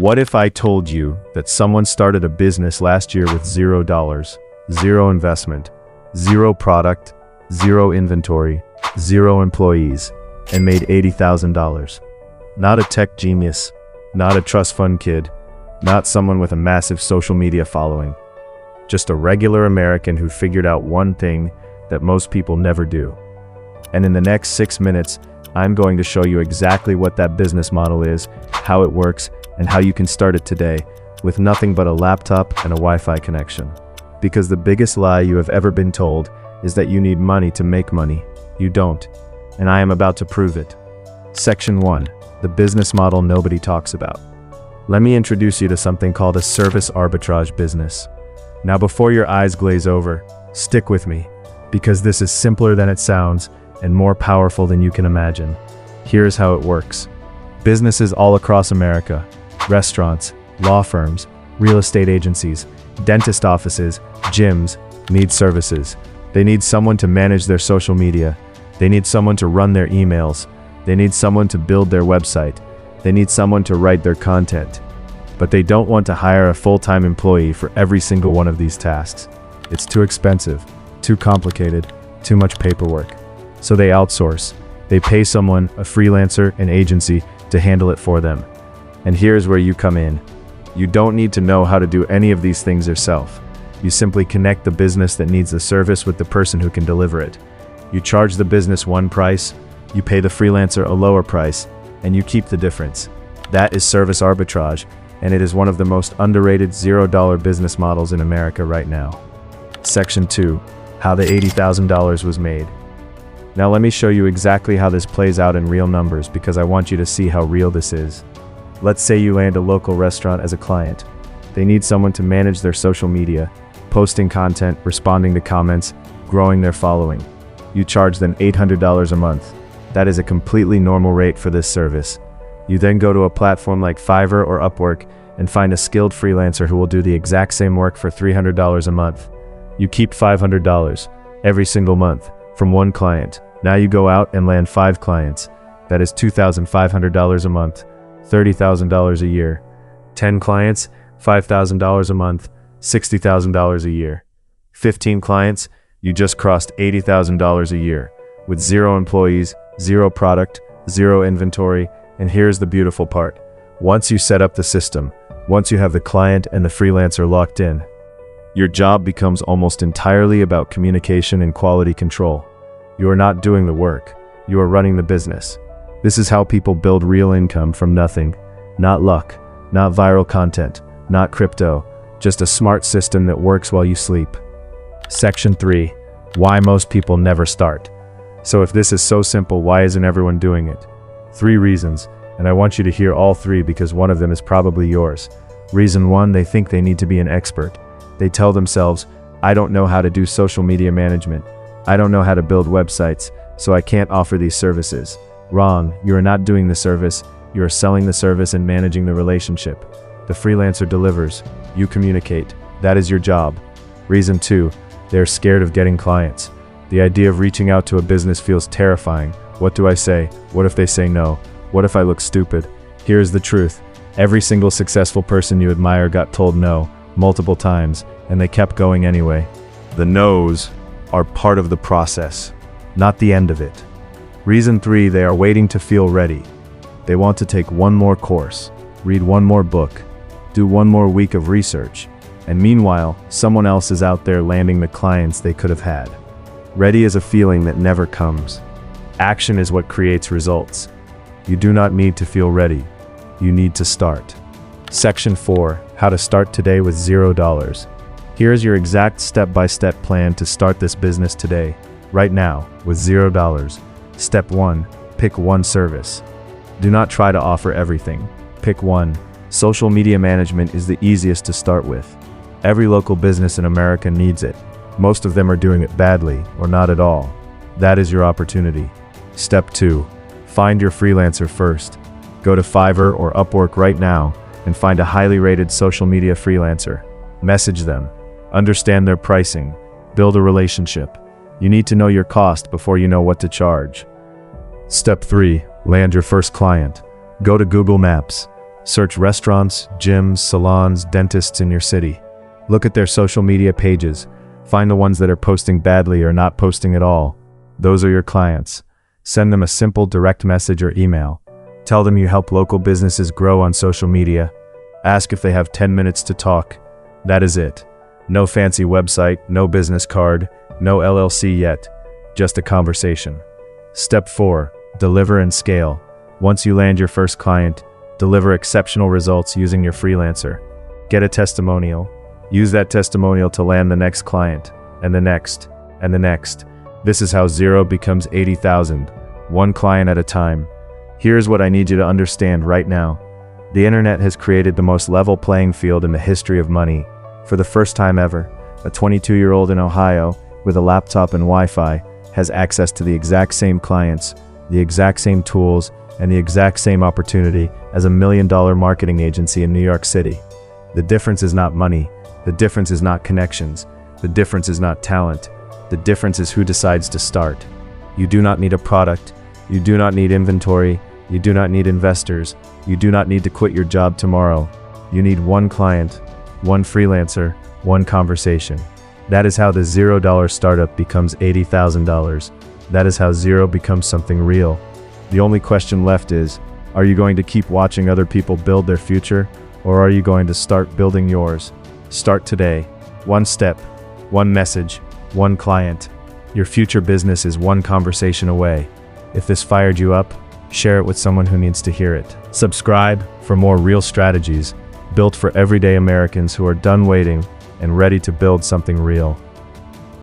What if I told you that someone started a business last year with $0, zero investment, zero product, zero inventory, zero employees, and made $80,000? Not a tech genius, not a trust fund kid, not someone with a massive social media following. Just a regular American who figured out one thing that most people never do. And in the next 6 minutes, I'm going to show you exactly what that business model is, how it works, and how you can start it today with nothing but a laptop and a Wi-Fi connection. Because the biggest lie you have ever been told is that you need money to make money. You don't. And I am about to prove it. Section 1. The business model nobody talks about. Let me introduce you to something called a service arbitrage business. Now before your eyes glaze over, stick with me, because this is simpler than it sounds and more powerful than you can imagine. Here's how it works. Businesses all across America, restaurants, law firms, real estate agencies, dentist offices, gyms, need services. They need someone to manage their social media. They need someone to run their emails. They need someone to build their website. They need someone to write their content. But they don't want to hire a full-time employee for every single one of these tasks. It's too expensive, too complicated, too much paperwork. So they outsource. They pay someone, a freelancer, an agency, to handle it for them. And here's where you come in. You don't need to know how to do any of these things yourself. You simply connect the business that needs the service with the person who can deliver it. You charge the business one price, you pay the freelancer a lower price, and you keep the difference. That is service arbitrage, and it is one of the most underrated $0 business models in America right now. Section 2. How the $80,000 was made. Now let me show you exactly how this plays out in real numbers, because I want you to see how real this is. Let's say you land a local restaurant as a client. They need someone to manage their social media, posting content, responding to comments, growing their following. You charge them $800 a month. That is a completely normal rate for this service. You then go to a platform like Fiverr or Upwork and find a skilled freelancer who will do the exact same work for $300 a month. You keep $500 every single month from one client. Now you go out and land 5 clients. That is $2,500 a month, $30,000 a year. 10 clients, $5,000 a month, $60,000 a year. 15 clients, you just crossed $80,000 a year with 0 employees, 0 product, 0 inventory, and here's the beautiful part. Once you set up the system, once you have the client and the freelancer locked in, your job becomes almost entirely about communication and quality control. You are not doing the work, you are running the business. This is how people build real income from nothing. Not luck, not viral content, not crypto, just a smart system that works while you sleep. Section 3. Why most people never start. So if this is so simple, why isn't everyone doing it? 3 reasons, and I want you to hear all 3 because one of them is probably yours. Reason 1, they think they need to be an expert. They tell themselves, I don't know how to do social media management. I don't know how to build websites, so I can't offer these services. Wrong, you are not doing the service, you are selling the service and managing the relationship. The freelancer delivers, you communicate, that is your job. Reason 2, they're scared of getting clients. The idea of reaching out to a business feels terrifying. What do I say? What if they say no? What if I look stupid? Here's the truth. Every single successful person you admire got told no multiple times, and they kept going anyway. The no's are part of the process, not the end of it. Reason 3, they are waiting to feel ready. They want to take one more course, read one more book, do one more week of research, and meanwhile, someone else is out there landing the clients they could have had. Ready is a feeling that never comes. Action is what creates results. You do not need to feel ready. You need to start. Section 4. How to start today with $0. Here's your exact step-by-step plan to start this business today, right now, with $0. Step 1. Pick one service. Do not try to offer everything. Pick one. Social media management is the easiest to start with. Every local business in America needs it. Most of them are doing it badly, or not at all. That is your opportunity. Step 2. Find your freelancer first. Go to Fiverr or Upwork right now and find a highly rated social media freelancer. Message them. Understand their pricing. Build a relationship. You need to know your cost before you know what to charge. Step 3. Land your first client. Go to Google Maps. Search restaurants, gyms, salons, dentists in your city. Look at their social media pages. Find the ones that are posting badly or not posting at all. Those are your clients. Send them a simple direct message or email. Tell them you help local businesses grow on social media. Ask if they have 10 minutes to talk. That is it. No fancy website, no business card, no LLC yet. Just a conversation. Step 4. Deliver and scale. Once you land your first client, deliver exceptional results using your freelancer. Get a testimonial. Use that testimonial to land the next client, and the next, and the next. This is how zero becomes 80,000, one client at a time. Here's what I need you to understand right now. The internet has created the most level playing field in the history of money. For the first time ever, a 22-year-old in Ohio with a laptop and Wi-Fi has access to the exact same clients, the exact same tools, and the exact same opportunity as a $1 million marketing agency in New York City. The difference is not money. The difference is not connections. The difference is not talent. The difference is who decides to start. You do not need a product. You do not need inventory. You do not need investors. You do not need to quit your job tomorrow. You need one client, one freelancer, one conversation. That is how the $0 startup becomes $80,000. That is how zero becomes something real. The only question left is, are you going to keep watching other people build their future, or are you going to start building yours? Start today. One step, one message, one client. Your future business is one conversation away. If this fired you up, share it with someone who needs to hear it. Subscribe for more real strategies built for everyday Americans who are done waiting and ready to build something real.